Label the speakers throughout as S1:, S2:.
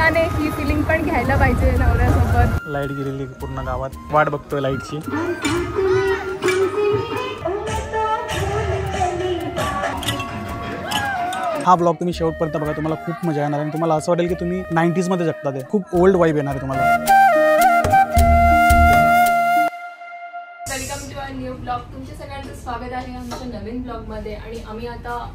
S1: प्रत्येकाने ही फिलिंग पण घ्यायला पाहिजे नवऱ्यासोबत.
S2: लाईट गेलेली पूर्ण गावात, वाट बघतोय लाईटची. हा ब्लॉग तुम्ही शेवटपर्यंत बघा, तुम्हाला खूप मजा येणार आणि तुम्हाला असं वाटेल की तुम्ही 90s मध्ये जगता. ते खूप ओल्ड वाईब येणार आहे तुम्हाला.
S1: Welcome to a new blog. तुमच्या सगळ्यांचं स्वागत आहे आमच्या नवीन ब्लॉग मध्ये. आणि आम्ही आता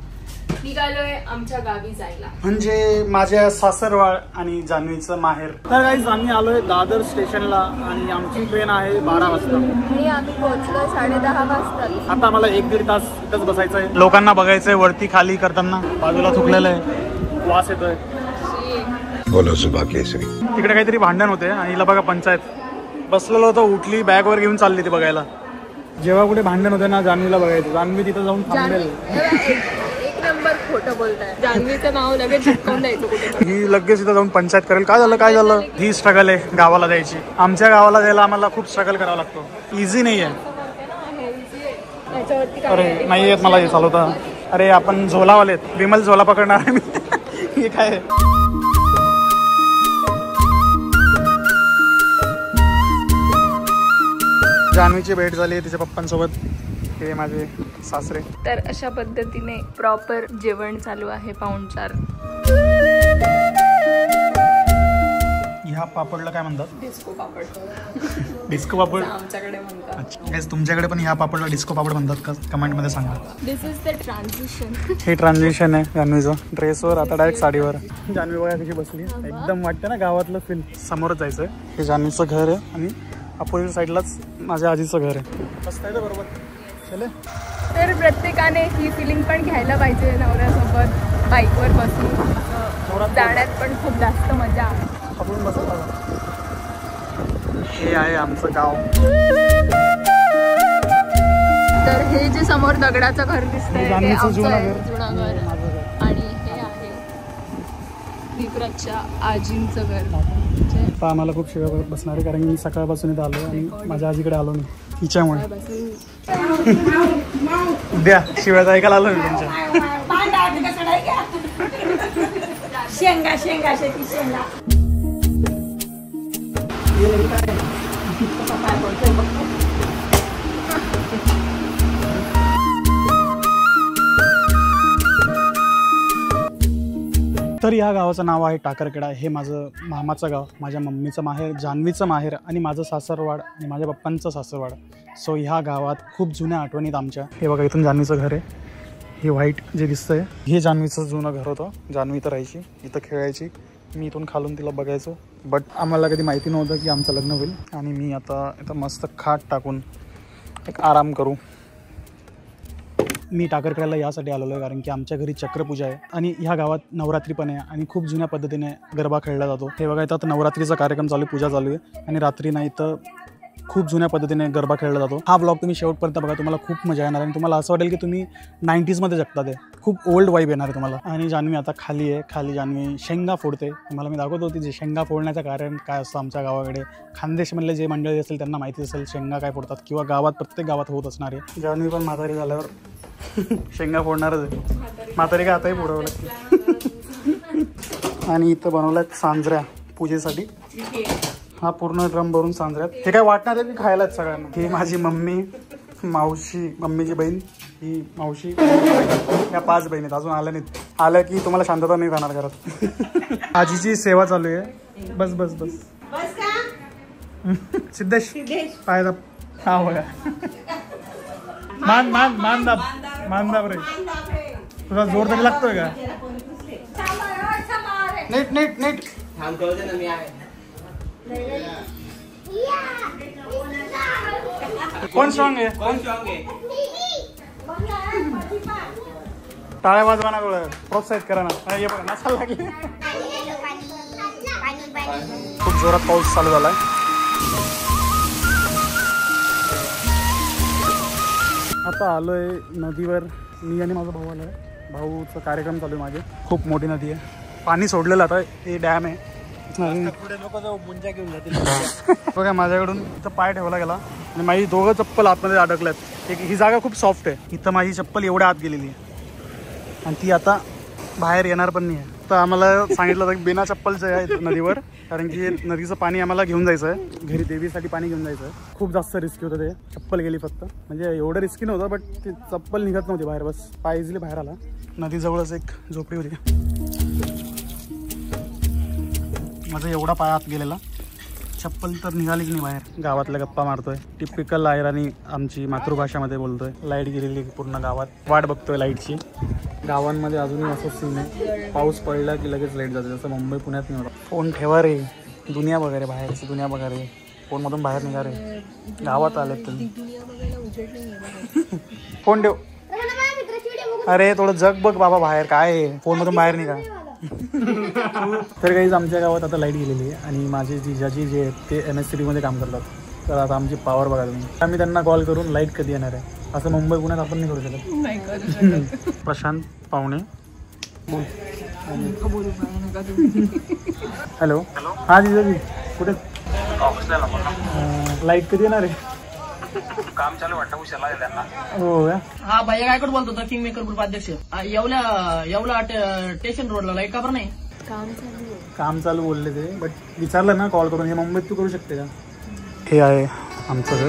S1: निघालोय आमच्या गावी जायला,
S2: म्हणजे माझ्या सासरवाड आणि जान्हवीचं माहेर. तर काही आम्ही आलोय दादर स्टेशनला आणि आमची ट्रेन आहे 12 वाजता
S1: आणि आम्ही पोहोचलो 10:30 वाजता.
S2: आता आम्हाला 1-1.5 तास इथंच बसायचं आहे. लोकांना बघायचंय वरती खाली करताना, बाजूला थुकलेलं आहे, वास येतोय.
S3: बोलो सुबह केसरी.
S2: तिकडे काहीतरी भांडण होते आणि हिला बघा पंचायत. बसलेलो होतो, उठली बॅग वर घेऊन चालली ती बघायला. जेव्हा कुठे भांडण होते ना जान्हवीला बघायचं, जान्हवी तिथं जाऊन थांबेल.
S1: नंबर खोटं बोलताय. जान्हवीचं नाव लगेच झटकून द्यायचं कुठे.
S2: ही लगेच इथं जाऊन पंचायत करेल. काय झालं. ही स्ट्रगल आहे गावाला जायची. आमच्या गावाला जायला आम्हाला खूप स्ट्रगल करावा लागतो. इझी नाही आहे. अरे नाही येत मला हे चालवता. अरे आपण झोलावालेत, विमल झोला पकडणार आहे मी. हे काय जान्हवीची भेट झाली तिच्या पप्पांसोबत. हे माझे सासरे.
S1: तर अशा पद्धतीने प्रॉपर जेवण चालू आहे. पाहुणचार.
S2: ह्या पापडला काय म्हणतात?
S1: डिस्को पापड.
S2: डिस्को पापड
S1: आमच्याकडे म्हणतात.
S2: अच्छा, तुमच्याकडे पण ह्या पापडला डिस्को पापड म्हणतात का? कमेंट मध्ये सांगा.
S1: दिस इज द ट्रान्झिशन.
S2: हे ट्रान्झिशन आहे जान्हवीचं. ड्रेसवर आता डायरेक्ट साडीवर. जान्हवी बघा कशी बसली, एकदम वाटतं ना गावातलं फील. समोरच जायचं. हे जान्हवीचं घर आहे आणि अपोजिट साईडलाच माझ्या आजीचं घर आहे. मस्त आहे बरोबर. चले. तर
S1: प्रत्येकाने ही फिलिंग पण घ्यायला पाहिजे नवऱ्यासोबत बाईकवर बसून जाण्यात पण खूप जास्त मजा.
S2: आपण बसत आहोत. हे आहे आमचं गाव.
S1: तर हे जे समोर दगडाचं घर दिसतंय ते आमचं जुनं घर. आणि हे आहे विक्रांतच्या आजींचं घर.
S2: आता आम्हाला खूप शिव्या बसणार आहे कारण मी सकाळपासून इथं आलो आणि माझ्या आजीकडे आलो नाही तिच्यामुळे. द्या शिव्याचं ऐकायला आलो मी तुमच्या.
S4: शेंगा शेंगा शेती शेंगा.
S2: तर या गावाचं नाव आहे टाकरखेडा. हे माझं मामाचं गाव, माझ्या मम्मीचं माहेर, जान्हवीचं माहेर आणि माझं सासरवाड आणि माझ्या पप्पांचं सासरवाड. सो ह्या गावात खूप जुन्या आठवणीत आमच्या. हे बघा इथून जान्हवीचं घर आहे. हे व्हाईट जे दिसतंय हे जान्हवीचं जुनं घर होतं. जान्हवी इथं राहायची, इथं खेळायची. मी इथून खालून तिला बघायचो. बट आम्हाला कधी माहिती नव्हतं की आमचं लग्न होईल. आणि मी आता इथं मस्त खाट टाकून एक आराम करू. मी टाकरखेड्याला यासाठी आलेलो आहे कारण की आमच्या घरी चक्रपूजा आहे आणि ह्या गावात नवरात्री पण आहे आणि खूप जुन्या पद्धतीने गरबा खेळला जातो. हे बघा इथं आता नवरात्रीचा कार्यक्रम चालू आहे, पूजा चालू आहे आणि रात्री नाही तर खूप जुन्या पद्धतीने गरबा खेळला जातो. हा ब्लॉग तुम्ही शेवटपर्यंत बघा, तुम्हाला खूप मजा येणार आणि तुम्हाला असं वाटेल की तुम्ही 90s मध्ये जगता. ते खूप ओल्ड वाईब येणार आहे तुम्हाला. आणि जान्हवी आता खाली आहे. खाली जान्हवी शेंगा फोडते. तुम्हाला मी दाखवत होती जे शेंगा फोडण्याचं कारण काय असतं आमच्या गावाकडे. खानदेशमधले जे मंडळी असेल त्यांना माहिती असेल शेंगा काय फोडतात किंवा गावात प्रत्येक गावात होत असणार आहे. जान्हवी पण म्हातारी झाल्यावर शेंगा फोडणारच आहे. म्हातारी काय आताही फोडावं लागतं. आणि इथं बनवल्यात सांजऱ्या पूजेसाठी. हा पूर्ण ड्रम भरून सांजऱ्यात. हे काय वाटणार आहे की खायलाच सगळ्यांना. ही माझी मम्मी, मावशी, मम्मीची बहीण, ही मावशी, या 5 बहिणीत अजून आल्या नाहीत. आल्या की तुम्हाला शांतता नाही राहणार घरात. आजीची सेवा चालू आहे. बस बस बस सिद्धेश पाय दाब. हा बघा मान मान मान दाब, मान दाब रे. तुझा जोर तरी लागतोय का? नीट नीट नीट. कोण स्ट्रॉंग आहे? टाळ्या वाजवा ना, प्रोत्साहित करा ना. हे बघा नाचायला लागले. खूप जोरात पाऊस चालू झालाय. आता आलोय नदीवर. मी आणि माझा भाऊ आलोय. भाऊचा कार्यक्रम चालू आहे. माझे खूप मोठी नदी आहे. पाणी सोडलेलं आता. हे डॅम आहे. मुंजा घेऊन जातील. बघा माझ्याकडून इथं पाय ठेवला गेला आणि माझी 2 चप्पल आतमध्ये अडकल्यात. ही जागा खूप सॉफ्ट आहे. इथं माझी चप्पल एवढ्या आत गेलेली आहे आणि ती आता बाहेर येणार पण नाही आहे. तर आम्हाला सांगितलं होतं की बिना चप्पलचं आहे नदीवर, कारण की नदीचं पाणी आम्हाला घेऊन जायचं आहे घरी, देवीसाठी पाणी घेऊन जायचं आहे. खूप जास्त रिस्की होतं ते, चप्पल गेली फक्त, म्हणजे एवढं रिस्की नव्हतं बट ती चप्पल निघत नव्हती बाहेर, बस पाय इझिली बाहेर आला. नदीजवळच एक झोपडी होती, माझा एवढा पाय आत गेलेला, चप्पल तर निघालीच नाही बाहेर. गावातल्या गप्पा मारतोय, टिपिकल आयरानी आमची मातृभाषामध्ये बोलतोय. लाईट गेलेली पूर्ण गावात, वाट बघतोय लाईटची. गावांमध्ये अजूनही असं सीन आहे, पाऊस पडला की लगेच लाईट जाते, जसं मुंबई पुण्यात नाही होतं. फोन ठेवा रे, दुनिया बघा रे, बाहेरची दुनिया बघा रे, फोनमधून बाहेर निघा रे. गावात आलेत तुम्ही, फोन ठेव. अरे थोडं जग बघ बाबा बाहेर, काय आहे, फोनमधून बाहेर निघा. तर काहीच आमच्या गावात आता लाईट गेलेली आहे आणि माझे जिजाजी जे आहेत ते MSCT मध्ये काम करतात. तर आता आमची पॉवर बघा तुम्ही. आम्ही त्यांना कॉल करून लाईट कधी येणार आहे असं मुंबई पुण्यात आपण नाही करू शकत.
S1: नाही करू शकत.
S2: प्रशांत पाहुणे बोल. हॅलो, हा जिजाजी कुठे? लाईट कधी येणार आहे?
S5: काम चालू वाटतं, उशाला आहे त्यांना.
S2: हो का?
S6: हा भैया गायकवाड बोलतो होता, किंग मेकर ग्रुप अध्यक्ष. येवला स्टेशन रोडला लाईट का बरं नाही?
S2: काम चालू बोलले ते, बट विचारलं ना कॉल करून, हे मुंबईत तू करू शकते का? हे आहे आमचं घर.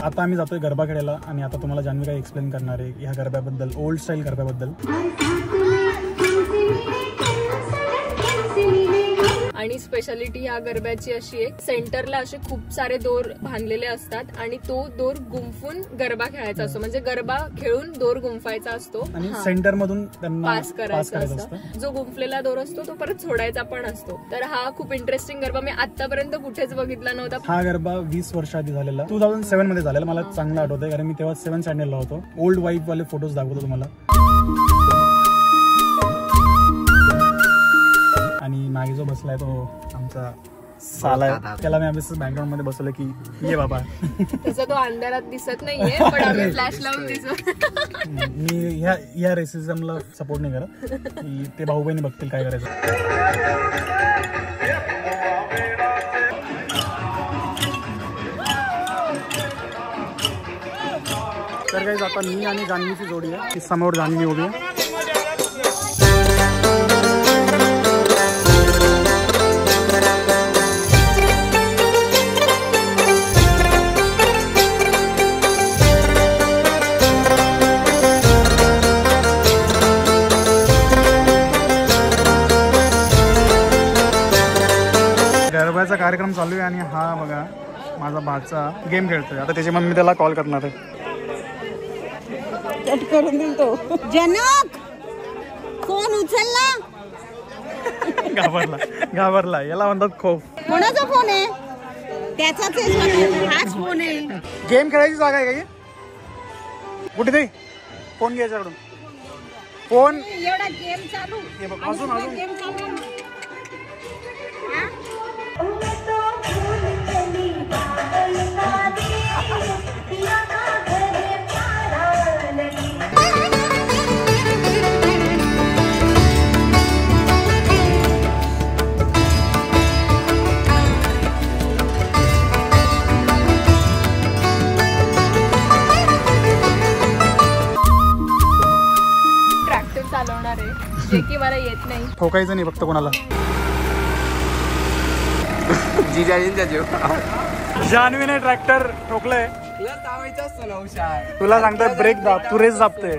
S2: आता आम्ही जातोय गरबा खेळायला आणि आता तुम्हाला जान्हवी काय एक्सप्लेन करणार आहे ह्या गरब्याबद्दल, ओल्ड स्टाईल गरब्याबद्दल.
S1: आणि स्पेशालिटी ह्या गरब्याची अशी आहे, सेंटरला असे खूप सारे दोर बांधलेले असतात आणि तो दोर गुंफून गरबा खेळायचा असतो, म्हणजे गरबा खेळून दोर गुंफायचा असतो
S2: आणि सेंटर मधून त्यांना
S1: पास करायचा असतो. जो गुंफलेला दोर असतो तो परत सोडायचा पण असतो. तर हा खूप इंटरेस्टिंग गरबा मी आतापर्यंत कुठेच बघितला नव्हता.
S2: हा गरबा 20 वर्ष आधी झालेला, 2007 मध्ये झालेला. मला चांगलं आठवतंय कारण मी तेव्हा 7th स्टँडर्डला होतो. ओल्ड वाईफ वाले फोटोज दाखवतो तुम्हाला. आणि मागे जो बसलाय तो आमचा साला आहे, त्याला मी आम्ही बॅकग्राऊंड मध्ये बसवलं की ये बाबा.
S1: तसं तो अंधारात दिसत नाहीये पण आम्ही फ्लॅश लावून दिसत.
S2: मी ह्या रेसिझमला सपोर्ट नाही करत, की ते भाऊ बहिणी बघतील काय करायचं. तर काही आता मी आणि जान्हवीची जोडी आहे, ती समोर जान्हवी उभी आहे. गरब्याचा कार्यक्रम चालू आहे आणि हा बघा माझा भाचा गेम खेळतोय. आता त्याची मम्मी त्याला कॉल करणार आहे.
S4: कट करून दिल तो. जनक फोन उचलला.
S2: घाबरला याला म्हणतात खोफ.
S4: कोणाचा फोन आहे? त्याचाच आहे, हाच फोन आहे.
S2: गेम खेळायची जागा आहे का? कुठे ते फोन घ्यायच्याकडून फोन
S4: एवढा गेम चालू.
S2: हे बघ अजून
S4: गेम चालू.
S1: ट्रॅक्टर चालवणार आहे जे की मला येत नाही.
S2: ठोकायचं नाही फक्त कोणाला. जान्हवीने ट्रॅक्टर ठोकलंय. तुला सांगतोय ब्रेक दाब, तू रेस दाबते.